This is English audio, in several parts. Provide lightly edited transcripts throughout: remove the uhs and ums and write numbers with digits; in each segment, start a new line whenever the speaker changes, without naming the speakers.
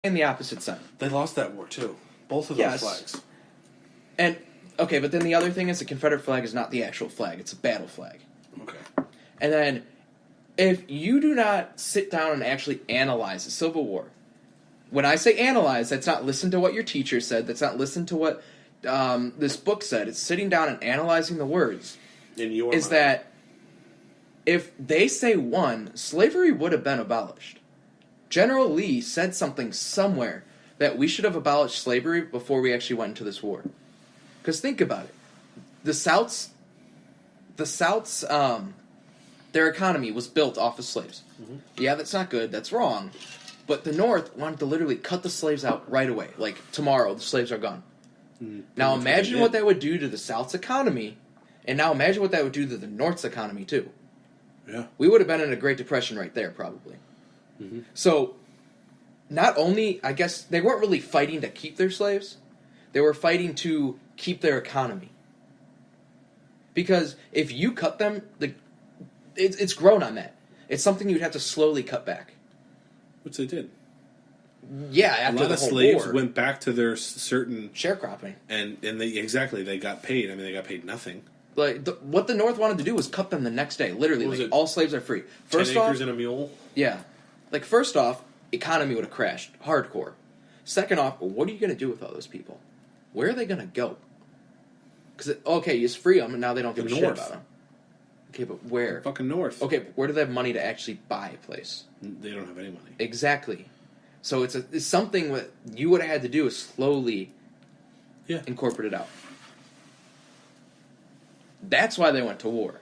in the opposite side.
They lost that war, too. Both of those flags.
And, okay, but then the other thing is the Confederate flag is not the actual flag. It's a battle flag.
Okay.
And then, if you do not sit down and actually analyze the Civil War, when I say analyze, that's not listen to what your teacher said, that's not listen to what this book said, it's sitting down and analyzing the words.
In your
is
mind.
that if they say one, slavery would have been abolished. General Lee said something somewhere that we should have abolished slavery before we actually went into this war. Because think about it. The South's their economy was built off of slaves.
Mm-hmm.
Yeah, that's not good, that's wrong. But the North wanted to literally cut the slaves out right away. Like, tomorrow, the slaves are gone. Now imagine what that would do to the South's economy, and now imagine what that would do to the North's economy, too.
Yeah.
We would have been in a Great Depression right there, probably.
Mm-hmm.
So, not only, I guess, they weren't really fighting to keep their slaves, they were fighting to keep their economy. Because if you cut them, it's grown on that. It's something you'd have to slowly cut back.
Which they did.
Yeah, after
a lot
the
of
whole
slaves
war.
went back to their certain
Sharecropping.
and they got paid. I mean, they got paid nothing.
Like what the North wanted to do was cut them the next day. Literally,
What was
like
it?
all slaves are free.
10
First
acres
off,
and a mule.
yeah, like first off, economy would have crashed hardcore. Second off, what are you going to do with all those people? Where are they going to go? Because okay, you just free them, and now they don't give a shit about them. Okay, but where?
Fucking north.
Okay, but where do they have money to actually buy a place?
They don't have any money.
Exactly. So it's something that you would have had to do is slowly incorporate it out. That's why they went to war.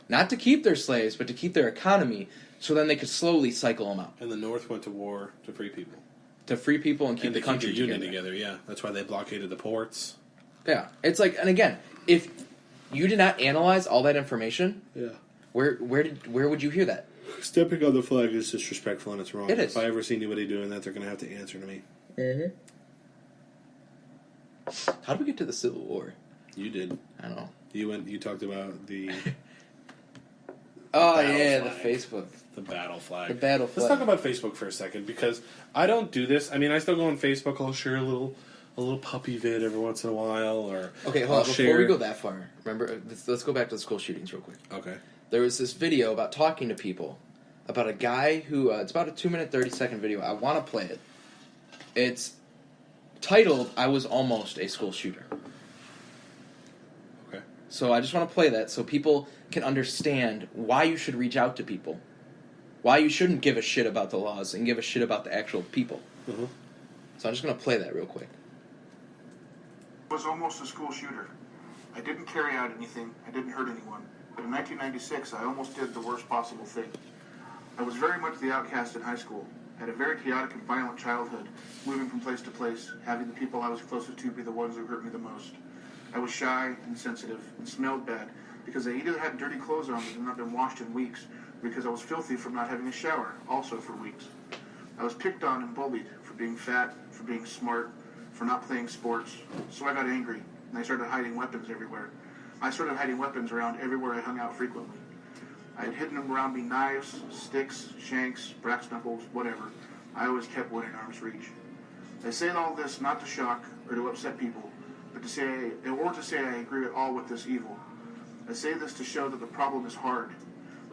Not to keep their slaves, but to keep their economy, so then they could slowly cycle them out.
And the North went to war to free people.
To free people and keep the country
keep the union together. Yeah, that's why they blockaded the ports.
Yeah, it's like, and again, if you did not analyze all that information, where would you hear that?
Stepping on the flag is disrespectful and it's wrong.
It is.
If I ever see anybody doing that, they're going to have to answer to me.
Mm-hmm. How did we get to the Civil War?
You did.
I don't know.
You talked about the.
Oh
battle
yeah,
flag.
the Facebook.
The battle flag.
The battle flag.
Let's talk about Facebook for a second because I don't do this. I mean, I still go on Facebook. I'll share a little puppy vid every once in a while, or
okay. Hold on. Before we go that far, remember, let's go back to the school shootings real quick.
Okay.
There was this video about talking to people about a guy who. It's about a 2-minute 30-second video. I want to play it. It's titled "I Was Almost a School Shooter."
Okay.
So I just want to play that so people can understand why you should reach out to people. Why you shouldn't give a shit about the laws and give a shit about the actual people.
Mm-hmm.
So I'm just going to play that real quick.
I was almost a school shooter. I didn't carry out anything. I didn't hurt anyone. But in 1996, I almost did the worst possible thing. I was very much the outcast in high school. I had a very chaotic and violent childhood, moving from place to place, having the people I was closest to be the ones who hurt me the most. I was shy, insensitive, and smelled bad because I either had dirty clothes on that had not been washed in weeks, or because I was filthy from not having a shower, also for weeks. I was picked on and bullied for being fat, for being smart, for not playing sports, so I got angry, and I started hiding weapons everywhere. I started hiding weapons around everywhere I hung out frequently. I had hidden them around me: knives, sticks, shanks, brass knuckles, whatever. I always kept one in arm's reach. I say all this not to shock or to upset people, but to say I agree at all with this evil. I say this to show that the problem is hard.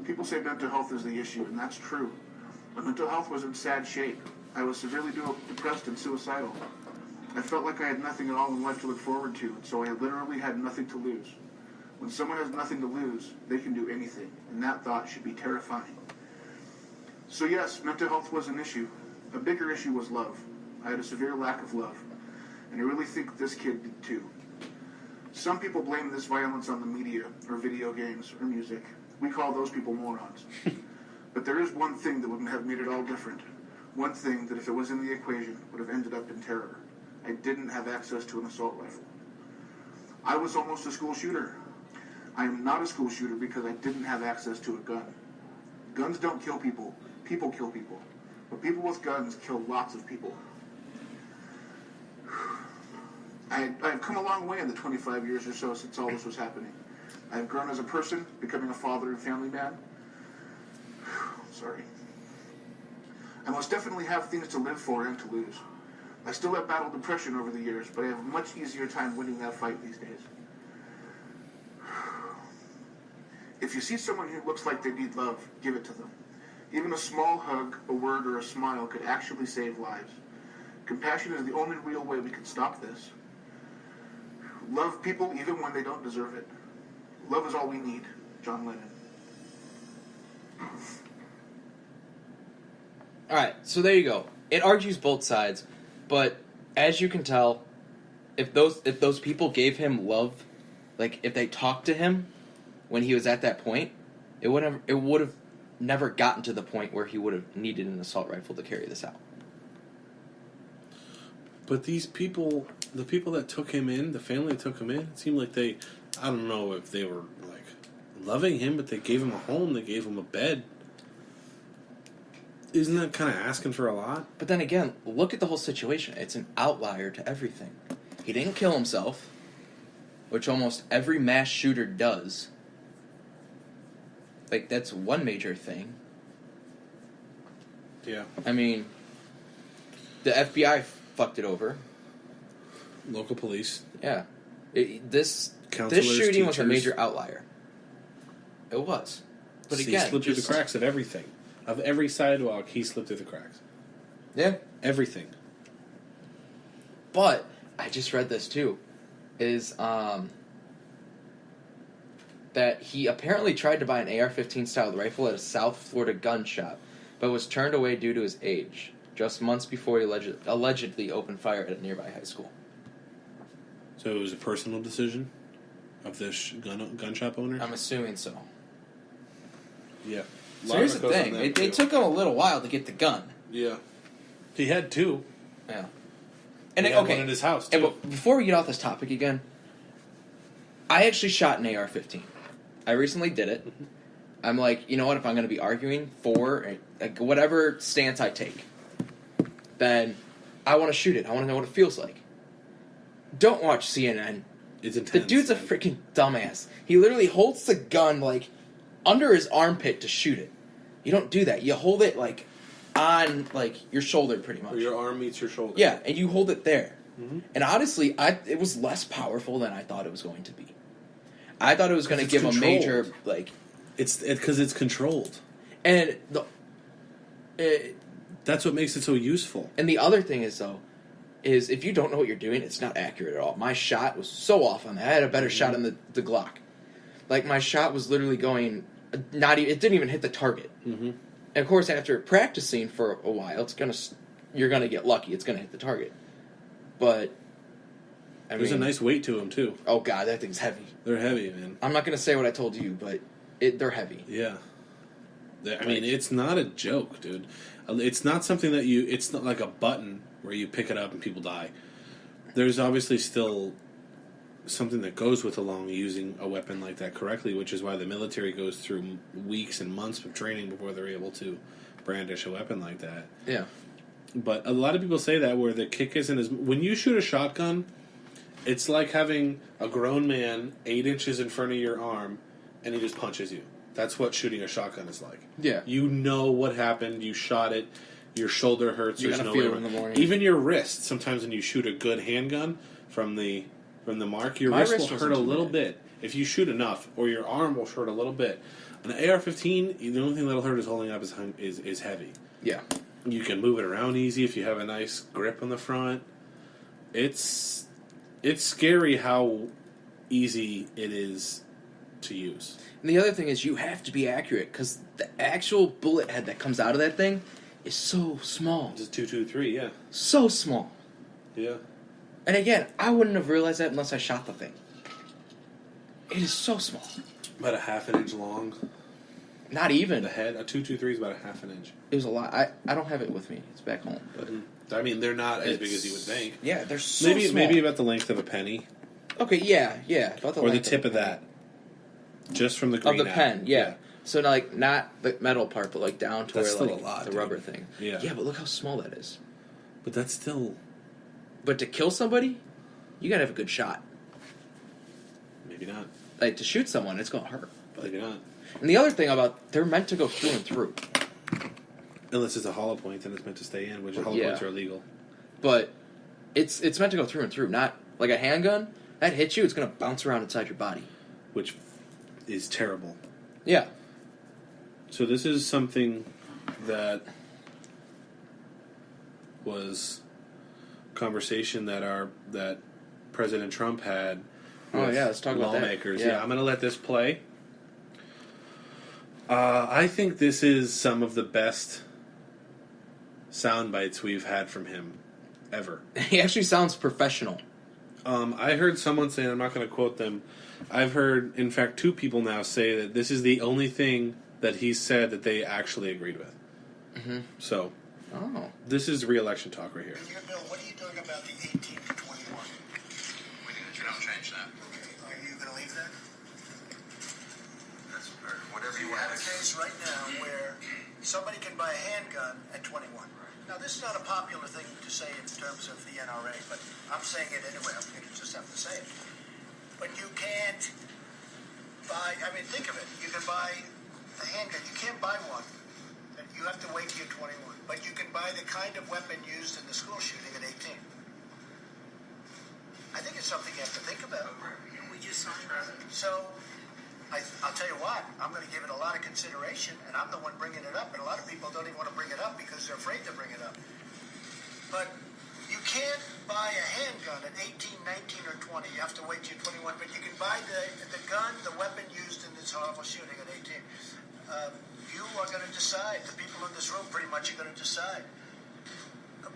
People say mental health is the issue, and that's true. But mental health was in sad shape. I was severely depressed and suicidal. I felt like I had nothing at all in life to look forward to, and so I literally had nothing to lose. When someone has nothing to lose, they can do anything, and that thought should be terrifying. So yes, mental health was an issue. A bigger issue was love. I had a severe lack of love, and I really think this kid did too. Some people blame this violence on the media, or video games, or music. We call those people morons. But there is one thing that would have made it all different. One thing that, if it was in the equation, would have ended up in terror. I didn't have access to an assault rifle. I was almost a school shooter. I am not a school shooter because I didn't have access to a gun. Guns don't kill people. People kill people. But people with guns kill lots of people. I've come a long way in the 25 years or so since all this was happening. I've grown as a person, becoming a father and family man. Sorry. I most definitely have things to live for and to lose. I still have battled depression over the years, but I have a much easier time winning that fight these days. If you see someone who looks like they need love, give it to them. Even a small hug, a word, or a smile could actually save lives. Compassion is the only real way we can stop this. Love people even when they don't deserve it. Love is all we need. John Lennon.
All right, so there you go. It argues both sides, but as you can tell, if those people gave him love, like if they talked to him when he was at that point, it would have never gotten to the point where he would have needed an assault rifle to carry this out.
But these people, the people that took him in, the family that took him in, it seemed like I don't know if they were like loving him, but they gave him a home, they gave him a bed. Isn't that kind of asking for a lot?
But then again, look at the whole situation. It's an outlier to everything. He didn't kill himself, which almost every mass shooter does. Like, that's one major thing.
Yeah.
I mean, the FBI fucked it over.
Local police.
Yeah. This
Counselors,
shooting was a
teachers.
major outlier. It was. But
See,
again,
he slipped through the
just-
cracks of everything. Of every sidewalk, he slipped through the cracks.
Yeah.
Everything.
But I just read this too, is that he apparently tried to buy an AR-15 style rifle at a South Florida gun shop, but was turned away due to his age, just months before he allegedly opened fire at a nearby high school.
So it was a personal decision of this gun shop owner?
I'm assuming so.
Yeah.
So here's the thing. It took him a little while to get the gun.
Yeah. He had two.
Yeah.
And he had one in his house, too.
And before we get off this topic again, I actually shot an AR-15. I recently did it. I'm like, you know what? If I'm going to be arguing for like whatever stance I take, then I want to shoot it. I want to know what it feels like. Don't watch CNN.
It's intense.
The dude's a
man.
freaking dumbass. He literally holds the gun like under his armpit to shoot it. You don't do that. You hold it like on like your shoulder, pretty much.
Where your arm meets your shoulder.
Yeah, and you hold it there.
Mm-hmm.
And honestly, it was less powerful than I thought it was going to be. I thought it was going to give
it's
a major
controlled.
like,
It's because it's controlled.
and
That's what makes it so useful.
the other thing is though, is if you don't know what you're doing, it's not accurate at all. My shot was so off on that. I had a better shot on the Glock. Like my shot was literally going, it didn't even hit the target.
Mm-hmm.
And of course, after practicing for a while, you're gonna get lucky. It's gonna hit the target. But
There's a nice weight to them too.
Oh god, that thing's heavy.
They're heavy, man.
I'm not gonna say what I told you, but they're heavy.
Yeah. I mean, it's not a joke, dude. It's not something that it's not like a button where you pick it up and people die. There's obviously still something that goes with along using a weapon like that correctly, which is why the military goes through weeks and months of training before they're able to brandish a weapon like that.
Yeah.
But a lot of people say that where the kick isn't as... When you shoot a shotgun, it's like having a grown man 8 inches in front of your arm and he just punches you. That's what shooting a shotgun is like.
Yeah.
You know what happened. You shot it. Your shoulder hurts.
You're
There's
gonna
no
feel
way
it in the
around.
morning.
Even your wrist. Sometimes when you shoot a good handgun from the mark, your
My
wrist
wrist
will hurt
wasn't
a
too
little
bad.
bit if you shoot enough, or your arm will hurt a little bit. An AR-15, the only thing that'll hurt is holding up is heavy.
Yeah.
You can move it around easy if you have a nice grip on the front. It's scary how easy it is to use.
And the other thing is you have to be accurate because the actual bullet head that comes out of that thing is so small.
Just 223, yeah.
So small.
Yeah.
And again, I wouldn't have realized that unless I shot the thing. It is so small.
About a half an inch long.
Not even.
The head, a 223 is about a half an inch.
It was a lot. I don't have it with me. It's back home. But
I mean, they're not as big as you would think.
Yeah, they're so small.
Maybe about the length of a penny.
Okay, yeah. About the
Or the
length
tip of that. Just from the green
of the
out.
pen, yeah. So like not the metal part, but like down to
That's
where
still
like
a lot,
the
dude.
rubber thing.
Yeah.
Yeah, but look how small that is.
But that's still...
But to kill somebody, you gotta have a good shot.
Maybe not.
Like to shoot someone, it's gonna hurt.
Maybe not.
And the other thing about they're meant to go through and through.
Unless it's a hollow point, then it's meant to stay in, which hollow
Yeah.
points are illegal.
But it's meant to go through and through, not like a handgun. That hits you, it's going to bounce around inside your body.
Which is terrible.
Yeah.
So this is something that was conversation that President Trump had
Oh,
with
yeah, let's talk about that.
lawmakers.
Yeah.
I'm going to let this play. I think this is some of the best sound bites we've had from him ever.
He actually sounds professional.
I heard someone say, and I'm not going to quote them, I've heard, in fact, 2 people now say that this is the only thing that he said that they actually agreed with.
Mm-hmm.
So,
Oh.
this is re-election talk right here.
Bill, what are you doing about the 18 to 21?
We think that you don't change that.
Are you going to leave that?
That's or whatever
You
you
have
want.
a case right now where somebody can buy a handgun at 21. Now, this is not a popular thing to say in terms of the NRA, but I'm saying it anyway. I'm going to just have to say it. But you can't buy, I mean, think of it. You can buy a handgun. You can't buy one. And you have to wait till you're 21. But you can buy the kind of weapon used in the school shooting at 18. I think it's something you have to think about.
We just signed
So, I'll tell you what, I'm going to give it a lot of consideration, and I'm the one bringing it up, and a lot of people don't even want to bring it up because they're afraid to bring it up. But you can't buy a handgun at 18, 19, or 20. You have to wait till you're 21, but you can buy the gun, the weapon used in this horrible shooting at 18. You are going to decide. The people in this room pretty much are going to decide.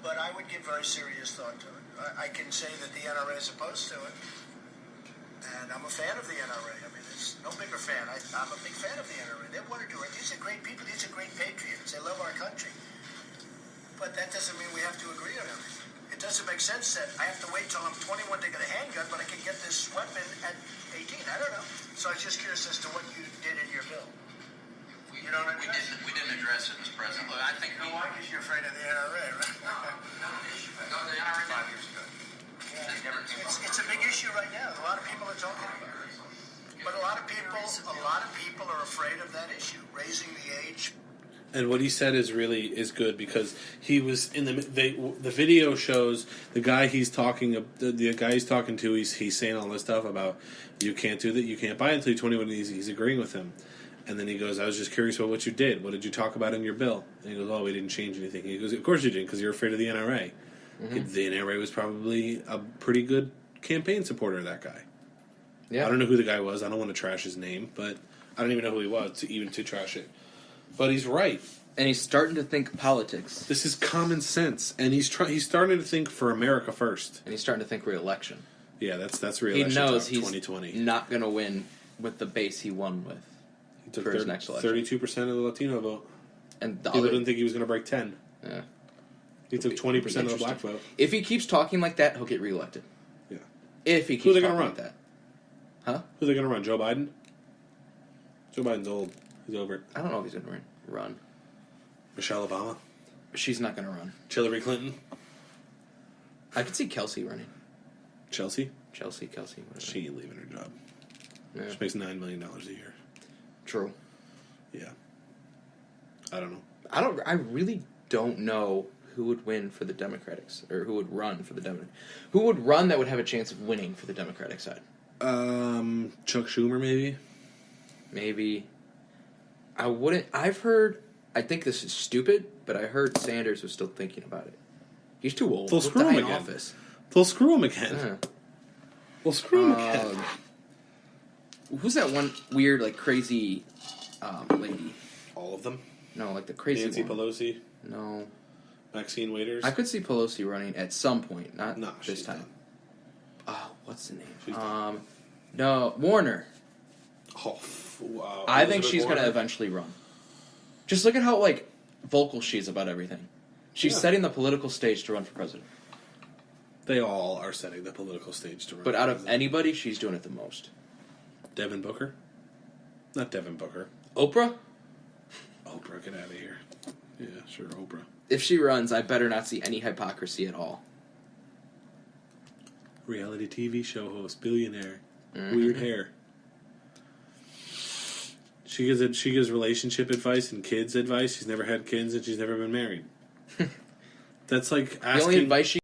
But I would give very serious thought to it. I can say that the NRA is opposed to it. And I'm a fan of the NRA. I mean, there's no bigger fan. I'm a big fan of the NRA. They want to do it. These are great people. These are great patriots. They love our country. But that doesn't mean we have to agree on everything. It doesn't make sense that I have to wait till I'm 21 to get a handgun, but I can get this weapon at 18. I don't know. So I was just curious as to what you did in your bill. You know what I mean?
We didn't address it as president. Look, I think
No, why? Because you're afraid of the NRA, right?
No, the NRA 5 years ago.
It's a big issue right now. A lot of people are talking about it. But a lot of people are afraid of that issue, raising the age.
And what he said is good because he was in the video shows the guy he's talking the guy he's talking to he's saying all this stuff about you can't do that, you can't buy it until you're 21. He's agreeing with him, and then he goes, I was just curious about what you did. What did you talk about in your bill? And he goes, oh, we didn't change anything. And he goes, of course you didn't, because you're afraid of the NRA. Mm-hmm. The NRA was probably a pretty good campaign supporter of that guy.
Yeah.
I don't know who the guy was. I don't want to trash his name, but I don't even know who he was to trash it. But he's right.
And he's starting to think politics.
This is common sense, and he's starting to think for America first.
And he's starting to think re-election.
Yeah, that's
He
re-election
knows
talk,
he's
2020.
not going to win with the base he won with
He took
for his next election.
32% of the Latino vote.
And the
People
other,
didn't think he was going to break 10.
yeah.
He took 20% of the black vote.
If he keeps talking like that, he'll get reelected.
Yeah.
If he
Who
keeps
they
talking
gonna
like
run?
that. Huh?
Who's they going to run? Joe Biden? Joe Biden's old. He's over it.
I don't know if he's going to run.
Michelle Obama?
She's not going to run.
Hillary Clinton?
I could see Kelsey running.
Chelsea?
Kelsey, whatever.
She ain't leaving her job.
Yeah.
She makes $9 million a year.
True.
Yeah. I don't know.
I really don't know who would win for the Democrats, or who would run for the Democrats. Who would run that would have a chance of winning for the Democratic side?
Chuck Schumer, maybe?
Maybe. I wouldn't. I think this is stupid, but I heard Sanders was still thinking about it. He's too old.
They'll
He'll
screw
die
him
in
again.
office.
They'll screw him again.
Yeah.
They'll screw him again.
Who's that one weird, like, crazy lady?
All of them?
No, like the crazy
Nancy
one.
Pelosi?
No.
Maxine Waters?
I could see Pelosi running at some point, not
No,
this
she's
time.
done.
Oh, what's the name?
She's done.
No, Warner.
Oh, wow.
I think
Elizabeth
she's going to
Warren?
eventually run. Just look at how, like, vocal she is about everything. She's
Yeah.
setting the political stage to run for president.
They all are setting the political stage to run.
But
for
out of
president.
anybody, she's doing it the most.
Devin Booker? Not Devin Booker.
Oprah?
Oprah, get out of here. Yeah, sure, Oprah.
If she runs, I better not see any hypocrisy at all.
Reality TV show host, billionaire,
Mm-hmm.
weird hair. She gives relationship advice and kids advice. She's never had kids and she's never been married. That's like asking.
The only advice she